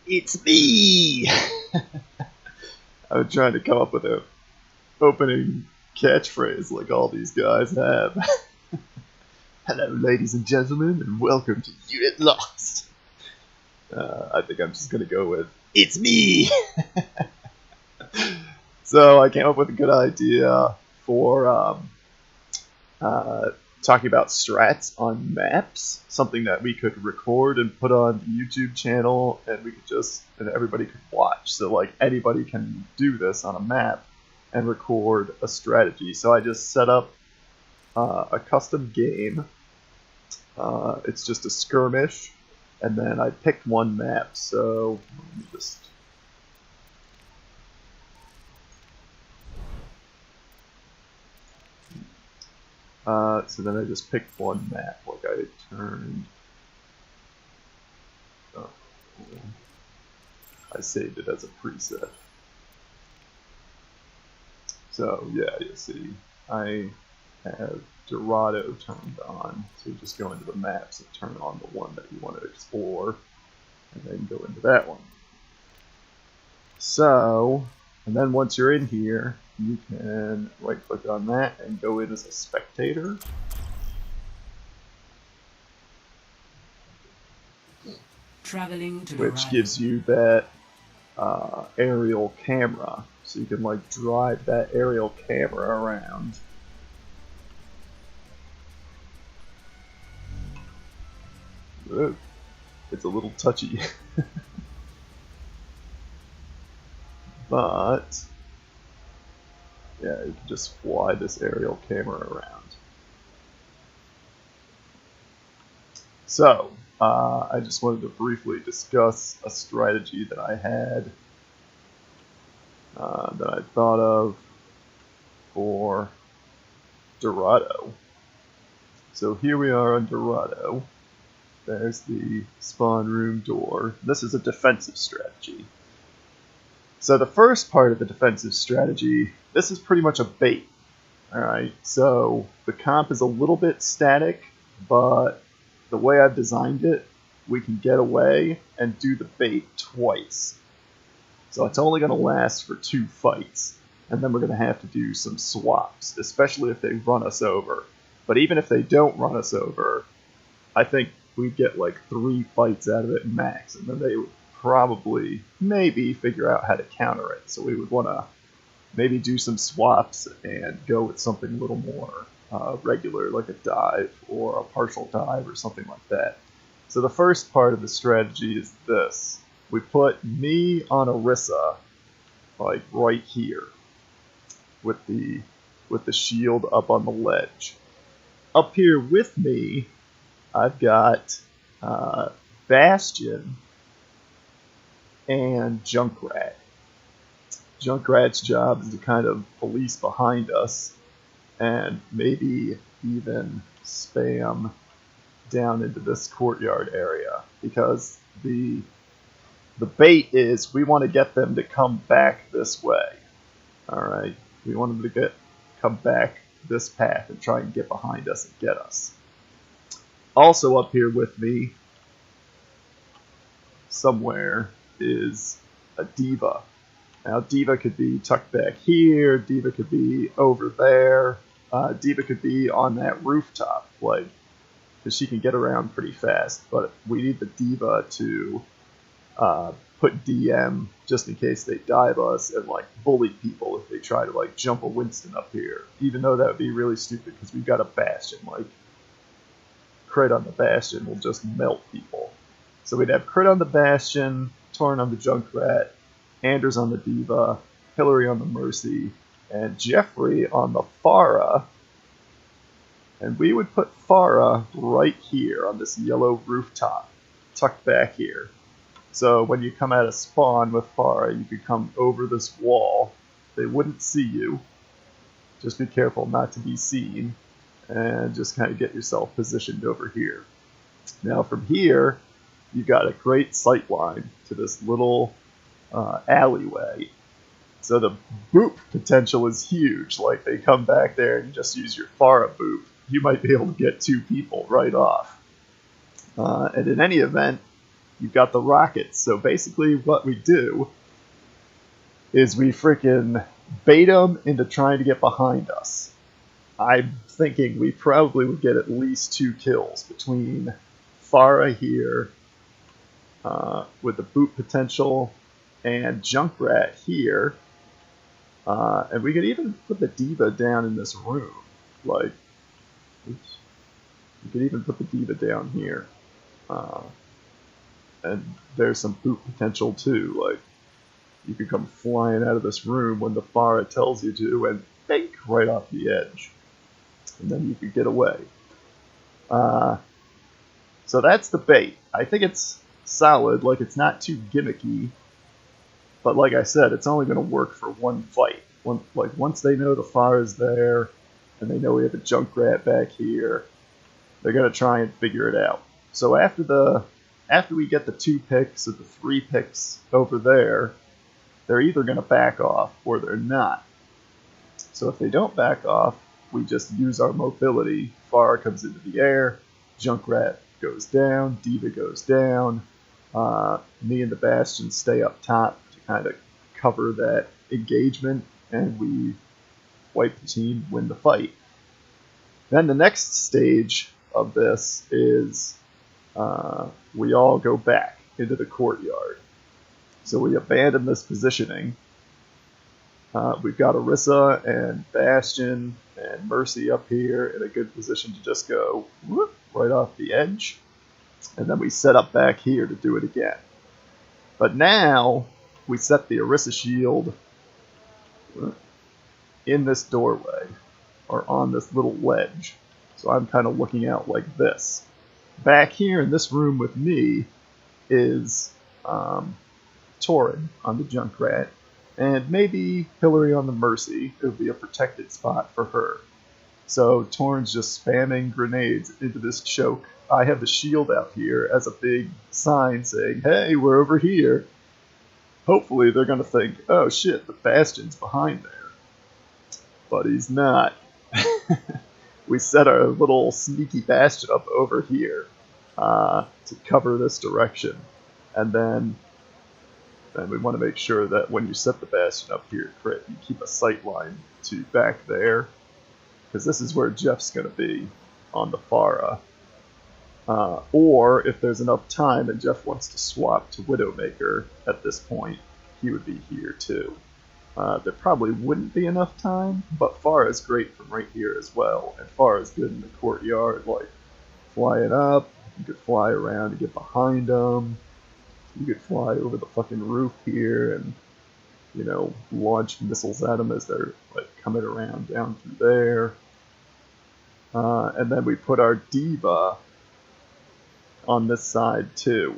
It's me! I was trying to come up with a opening catchphrase like all these guys have. Hello, ladies and gentlemen, and welcome to Unit Lost. I think I'm just gonna go with "It's me." So I came up with a good idea for talking about strats on maps, something that we could record and put on the YouTube channel, and everybody could watch. So like anybody can do this on a map and record a strategy. So I just set up a custom game. It's just a skirmish, and then I picked one map. So let me just. So then I just picked one map, like I turned, I saved it as a preset. So yeah, you see, I have Dorado turned on, so you just go into the maps and turn on the one that you want to explore, and then go into that one. So, and then once you're in here, you can right click on that and go in as a spectator. Traveling to which Dorado. gives you that aerial camera, so you can like drive that aerial camera around. Ooh, it's a little touchy. But yeah, you can just fly this aerial camera around. So, I just wanted to briefly discuss a strategy that I had, that I thought of for Dorado. So here we are on Dorado. There's the spawn room door. This is a defensive strategy. So the first part of the defensive strategy, this is pretty much a bait. Alright, so the comp is a little bit static, but the way I've designed it, we can get away and do the bait twice. So it's only going to last for 2 fights, and then we're going to have to do some swaps, especially if they run us over. But even if they don't run us over, I think we'd get like 3 fights out of it max, and then they would probably, maybe, figure out how to counter it. So we would want to maybe do some swaps and go with something a little more regular, like a dive or a partial dive or something like that. So the first part of the strategy is this. We put me on Orisa, like right here, with the shield up on the ledge. Up here with me, I've got Bastion and Junkrat. Junkrat's job is to kind of police behind us and maybe even spam down into this courtyard area, because the bait is we want to get them to come back this way. Alright, we want them to come back this path and try and get behind us and get us. Also up here with me somewhere is a D.Va. Now D.Va could be tucked back here, D.Va could be over there, D.Va could be on that rooftop, like, because she can get around pretty fast, but we need the D.Va to put DM just in case they dive us and like bully people if they try to like jump a Winston up here, even though that would be really stupid because we've got a Bastion. Like, crit on the Bastion will just melt people. So we'd have crit on the Bastion, Torn on the Junkrat, Anders on the D.Va, Hillary on the Mercy, and Jeffrey on the Pharah. And we would put Pharah right here on this yellow rooftop, tucked back here. So when you come out of spawn with Pharah, you could come over this wall. They wouldn't see you. Just be careful not to be seen, and just kind of get yourself positioned over here. Now from here, you've got a great sight line to this little alleyway. So the boop potential is huge. Like, they come back there and you just use your Pharah boop. You might be able to get 2 people right off. And in any event, you've got the rockets. So basically what we do is we freaking bait them into trying to get behind us. I'm thinking we probably would get at least 2 kills between Farah here with the boot potential and Junkrat here. And we could even put the Diva down in this room. Like, oops. You could even put the Diva down here. And there's some boot potential too. Like, you could come flying out of this room when the Farah tells you to and bink right off the edge. And then you could get away. So that's the bait. I think it's solid. Like, it's not too gimmicky. But like I said, it's only going to work for one fight. Once they know the Farah's there, and they know we have a Junkrat back here, they're going to try and figure it out. So after we get the 2 picks or the 3 picks over there, they're either going to back off or they're not. So if they don't back off, we just use our mobility. Farah comes into the air, Junkrat goes down, Diva goes down. Me and the Bastion stay up top to kind of cover that engagement, and we wipe the team, win the fight. Then the next stage of this is we all go back into the courtyard. So we abandon this positioning. We've got Orisa and Bastion and Mercy up here in a good position to just go whoop, right off the edge. And then we set up back here to do it again. But now we set the Orisa shield in this doorway or on this little ledge. So I'm kind of looking out like this. Back here in this room with me is Torin on the Junkrat, and maybe Hillary on the Mercy. It would be a protected spot for her. So Torin's just spamming grenades into this choke. I have the shield out here as a big sign saying, hey, we're over here. Hopefully they're going to think, oh shit, the Bastion's behind there. But he's not. We set our little sneaky Bastion up over here to cover this direction. And then we want to make sure that when you set the Bastion up here, Crit, you keep a sight line to back there. Because this is where Jeff's going to be on the Farah. Or if there's enough time and Jeff wants to swap to Widowmaker at this point, he would be here too. There probably wouldn't be enough time, but Farah is great from right here as well. And Farah is good in the courtyard, like flying up. You could fly around to get behind them. You could fly over the fucking roof here and, you know, launch missiles at them as they're like coming around down through there. And then we put our Diva on this side too,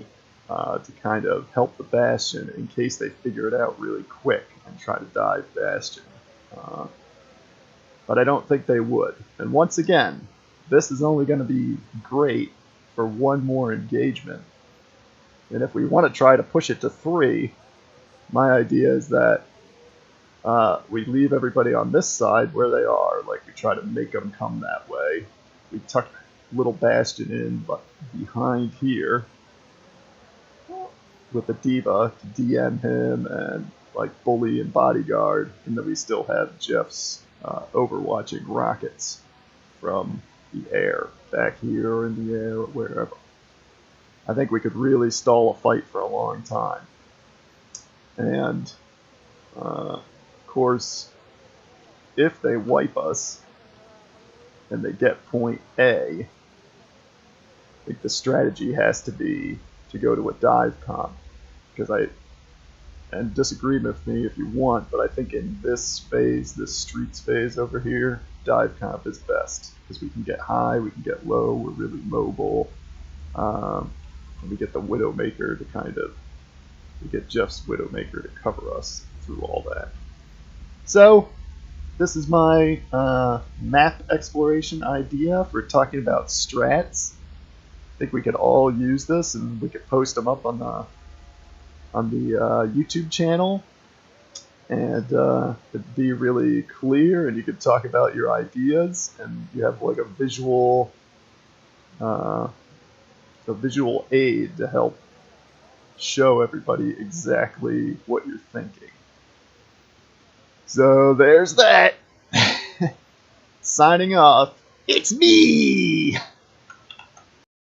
to kind of help the Bastion in case they figure it out really quick and try to dive Bastion. But I don't think they would. And once again, this is only going to be great for one more engagement. And if we want to try to push it to 3, my idea is that we leave everybody on this side where they are, like we try to make them come that way. We tuck little Bastion in, but behind here with the Diva to DM him and like bully and bodyguard, and then we still have Jeff's overwatching rockets from the air, back here or in the air or wherever. I think we could really stall a fight for a long time. And of course, if they wipe us and they get point A, I think the strategy has to be to go to a dive comp. And disagree with me if you want, but I think in this phase, this streets phase over here, dive comp is best. Because we can get high, we can get low, we're really mobile. And we get the Widowmaker to we get Jeff's Widowmaker to cover us through all that. So, this is my map exploration idea for talking about strats. I think we could all use this, and we could post them up on the YouTube channel, and it'd be really clear, and you could talk about your ideas, and you have like a visual aid to help show everybody exactly what you're thinking. So there's that. Signing off. It's me!